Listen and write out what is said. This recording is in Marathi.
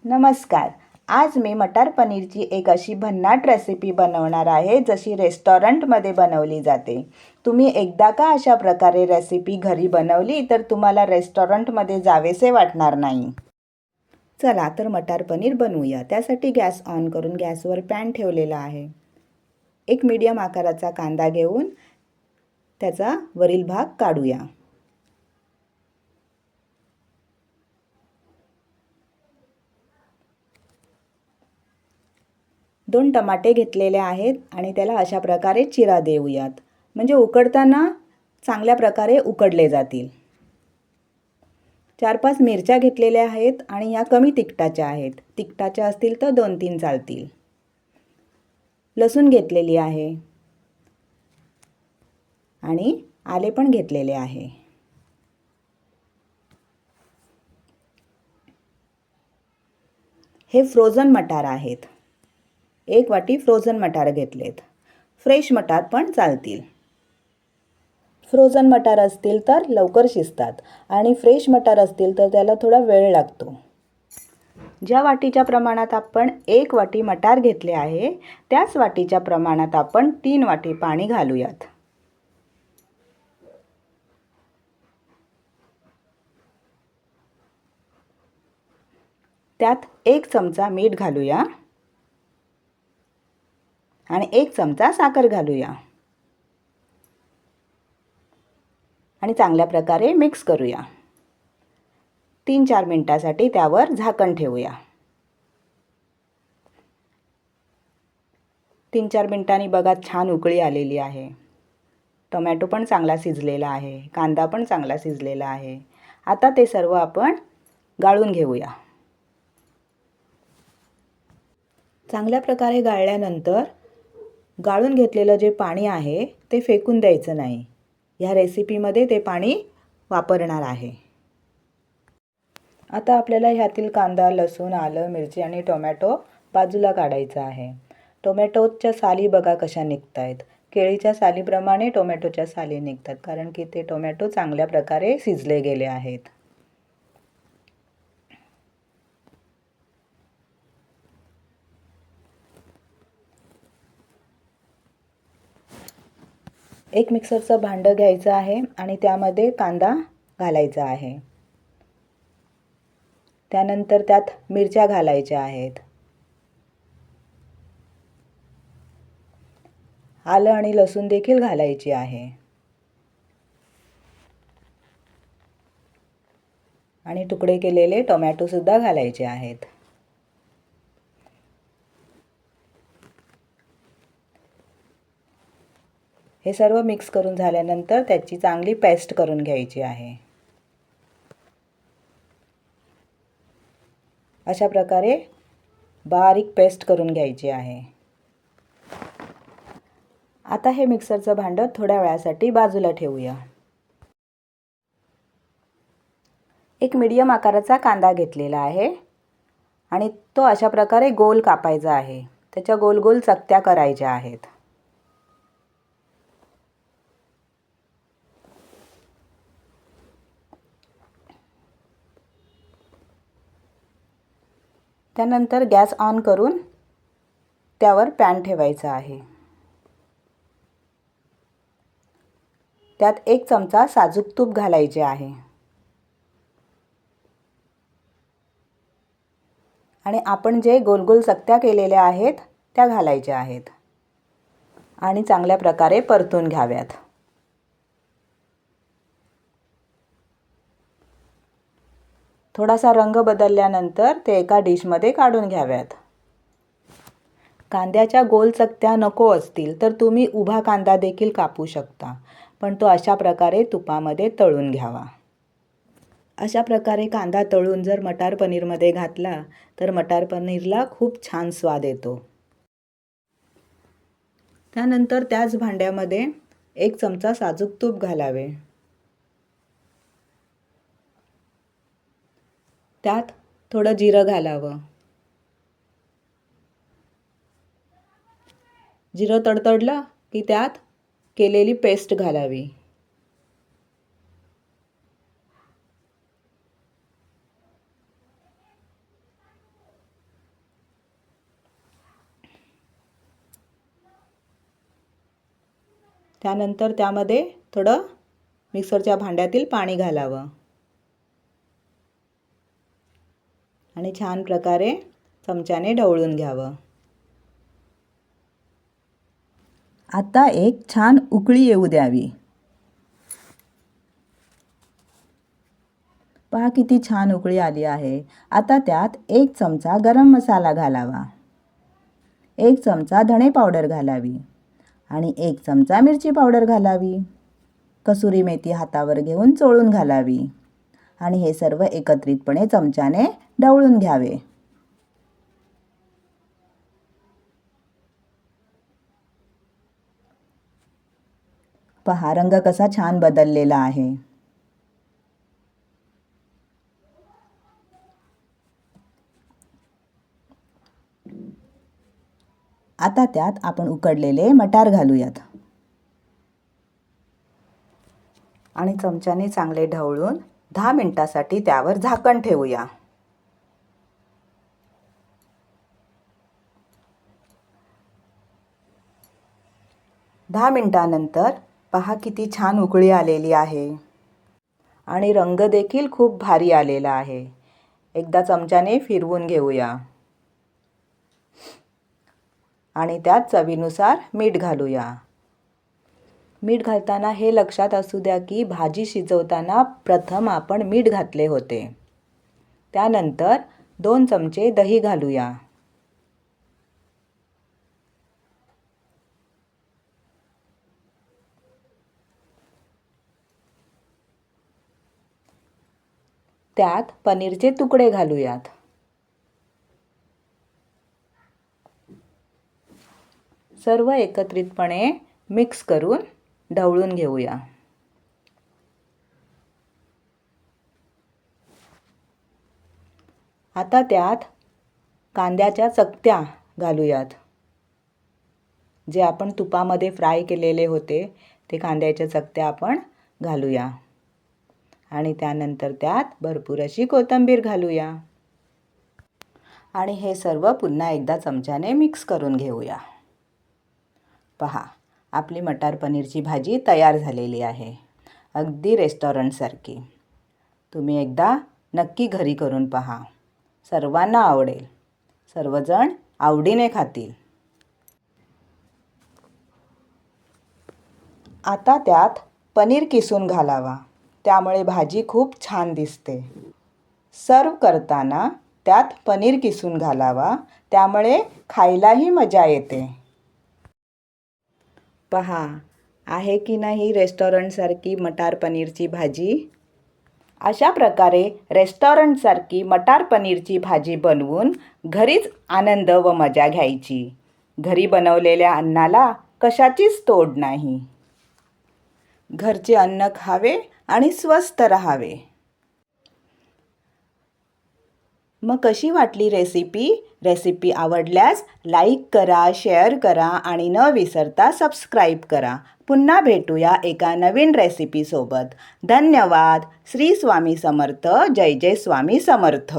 नमस्कार. आज मी मटार पनीरची एक अशी भन्नाट रेसिपी बनवणार आहे जशी रेस्टॉरंटमध्ये बनवली जाते. तुम्ही एकदा का अशा प्रकारे रेसिपी घरी बनवली तर तुम्हाला रेस्टॉरंटमध्ये जावेसे वाटणार नाही. चला तर मटार पनीर बनवूया. त्यासाठी गॅस ऑन करून गॅसवर पॅन ठेवलेला आहे. एक मीडियम आकाराचा कांदा घेऊन त्याचा वरील भाग काढूया. 2 टमाटे घेतलेले आहेत आणि त्याला अशा प्रकारे चिरा देऊयात. म्हणजे उकडताना चांगल्या प्रकारे उकडले जातील. 4-5 मिरच्या घेतलेल्या आहेत आणि या कमी तिखटाच्या आहेत. तिखटाच्या असतील तर 2-3 चालतील. लसूण घेतलेली आहे आणि आले पण घेतलेले आहे. हे फ्रोझन मटार आहेत. 1 वाटी फ्रोझन मटार घेतलेत. फ्रेश मटार पण चालतील. फ्रोझन मटार असतील तर लवकर शिजतात आणि फ्रेश मटार असतील तर त्याला थोडा वेळ लागतो. ज्या वाटीच्या प्रमाणात आपण 1 वाटी मटार घेतले आहे त्याच वाटीच्या प्रमाणात आपण 3 वाटी पाणी घालूयात. त्यात 1 चमचा मीठ घालूया आणि 1 चमचा साखर घालूया आणि चांगल्या प्रकारे मिक्स करूया. 3-4 मिनिटांसाठी त्यावर झाकण ठेवूया. 3-4 मिनिटांनी बघा छान उकळी आलेली आहे. टोमॅटो पण चांगला शिजलेला आहे. कांदा पण चांगला शिजलेला आहे. आता ते सर्व आपण गाळून घेऊया. चांगल्या प्रकारे गाळल्यानंतर गाळून घेतलेलं जे पाणी आहे ते फेकून द्यायचं नाही. ह्या रेसिपीमध्ये ते पाणी वापरणार आहे. आता आपल्याला ह्यातील कांदा, लसूण, आलं, मिरची आणि टोमॅटो बाजूला काढायचा आहे. टोमॅटोच्या साली बघा कशा निघतायत. केळीच्या सालीप्रमाणे टोमॅटोच्या साली निघतात कारण की ते टोमॅटो चांगल्या प्रकारे शिजले गेले आहेत. एक मिक्सरचं भांडं घ्यायचं आहे आणि त्यामध्ये कांदा घालायचा आहे. त्यानंतर त्यात मिरच्या घालायच्या आहेत. आलं आणि लसूण देखील घालायची आहे. आणि तुकडे केलेले टोमॅटो सुद्धा घालायचे आहेत. हे सर्व मिक्स करून झाल्यानंतर त्याची चांगली पेस्ट करून घ्यायची आहे. अशा प्रकारे बारीक पेस्ट करून घ्यायची आहे. आता हे मिक्सरचं भांडं थोड्या वेळासाठी बाजूला ठेवूया. एक मीडियम आकाराचा कांदा घेतलेला आहे आणि तो अशा प्रकारे गोल कापायचा आहे. त्याच्या गोल गोल चकत्या करायच्या आहेत. त्यानंतर गॅस ऑन करून त्यावर पॅन ठेवायचा आहे. त्यात 1 चमचा साजूक तूप घालायचे आहे आणि आपण जे गोल गोल चकत्या केलेल्या आहेत त्या घालायच्या आहेत आणि चांगल्या प्रकारे परतून घ्याव्यात. थोडासा रंग बदलल्यानंतर ते एका डिशमध्ये काढून घ्याव्यात. कांद्याच्या गोल चकत्या नको असतील तर तुम्ही उभा कांदा देखील कापू शकता, पण तो अशा प्रकारे तुपामध्ये तळून घ्यावा. अशा प्रकारे कांदा तळून जर मटार पनीरमध्ये घातला तर मटार पनीरला खूप छान स्वाद येतो. त्यानंतर त्याच भांड्यामध्ये 1 चमचा साजूक तूप घालावे. त्यात थोडं जिरं घालावं. जिरं तडतडलं की त्यात केलेली पेस्ट घालावी. त्यानंतर त्यामध्ये थोडं मिक्सरच्या भांड्यातील पाणी घालावं आणि छान प्रकारे चमच्याने ढवळून घ्यावं. आता एक छान उकळी येऊ द्यावी. पहा किती छान उकळी आली आहे. आता त्यात 1 चमचा गरम मसाला घालावा, 1 चमचा धणे पावडर घालावी आणि 1 चमचा मिरची पावडर घालावी. कसुरी मेथी हातावर घेऊन चोळून घालावी आणि हे सर्व एकत्रितपणे चमच्याने ढवळून घ्यावे. पहा रंग कसा छान बदललेला आहे. आता त्यात आपण उकडलेले मटार घालूयात आणि चमच्याने चांगले ढवळून 10 मिनिटांसाठी त्यावर झाकण ठेवूया. दहा मिनिटांनंतर पहा किती छान उकळी आलेली आहे आणि रंग देखील खूप भारी आलेला आहे. एकदा चमच्याने फिरवून घेऊया आणि त्यात चवीनुसार मीठ घालूया. मीठ घालताना हे लक्षात असू द्या की भाजी शिजवताना प्रथम आपण मीठ घातले होते. त्यानंतर 2 चमचे दही घालूया. त्यात पनीरचे तुकडे घालूयात. सर्व एकत्रितपणे मिक्स करून ढवळून घेऊया. आता त्यात कांद्याच्या चकत्या घालूयात. जे आपण तुपामध्ये फ्राय केलेले होते ते कांद्याच्या चकत्या आपण घालूया आणि त्यानंतर त्यात भरपूर अशी कोथिंबीर घालूया आणि हे सर्व पुन्हा एकदा चमच्याने मिक्स करून घेऊया. पहा आपली मटार पनीरची भाजी तयार झालेली आहे, अगदी रेस्टॉरंटसारखी. तुम्ही एकदा नक्की घरी करून पहा, सर्वांना आवडेल. सर्वजण आवडीने खातील. आता त्यात पनीर किसून घालावा, त्यामुळे भाजी खूप छान दिसते. सर्व करताना त्यात पनीर किसून घालावा, त्यामुळे खायलाही मजा येते. पहा आहे की नाही रेस्टॉरंटसारखी मटार पनीरची भाजी. अशा प्रकारे रेस्टॉरंटसारखी मटार पनीरची भाजी बनवून घरीच आनंद व मजा घ्यायची. घरी बनवलेल्या अन्नाला कशाचीच तोड नाही. घरचे अन्न खावे आणि स्वस्थ राहावे. मग कशी वाटली रेसिपी? रेसिपी आवडल्यास लाईक करा, शेअर करा आणि न विसरता सबस्क्राईब करा. पुन्हा भेटूया एका नवीन रेसिपीसोबत. धन्यवाद. श्री स्वामी समर्थ. जय जय स्वामी समर्थ.